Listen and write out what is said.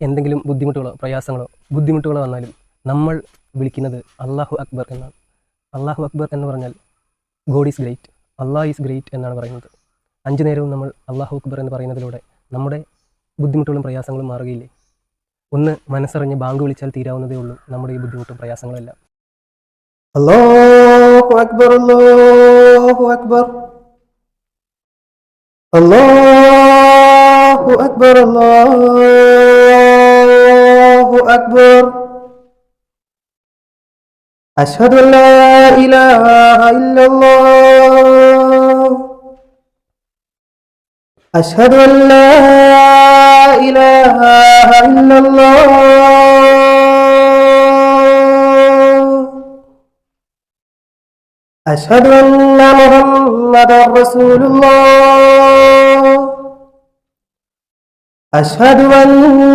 എന്തെങ്കിലും ബുദ്ധിമുട്ടുകളോ വന്നാലും നമ്മൾ വിളിക്കുന്നത് അല്ലാഹു അക്ബർ എന്നാണ്. അല്ലാഹു അക്ബർ എന്ന് പറഞ്ഞാൽ God is great, Allah is great എന്നാണ് പറയുന്നത്. 5 നേരവും നമ്മൾ അല്ലാഹു അക്ബർ എന്ന് പറയുന്നതിലൂടെ നമ്മുടെ ബുദ്ധിമുട്ടുകളും പ്രയാസങ്ങളും മാറുകയില്ലേ? ഒന്ന് മനസ്സറിഞ്ഞ് ബാങ്ക് വിളിച്ചാൽ തീരാവുന്നതേ ഉള്ളൂ നമ്മുടെ ഈ ബുദ്ധിമുട്ടും പ്രയാസങ്ങളെല്ലാം. അല്ലാഹു അക്ബർ, അല്ലാഹു അക്ബർ, അല്ലാഹു അക്ബർ, അല്ലാഹു അക്ബർ. അശ്ഹദു അല്ലാ ഇലാഹ ഇല്ലല്ലാഹ്, അശ്ഹദു അല്ലാ ഇലാഹ ഇല്ലല്ലാഹ്, അശ്ഹദു അന്ന മുഹമ്മദൻ റസൂലുള്ളാഹ്, അശ്ഹദു അന്ന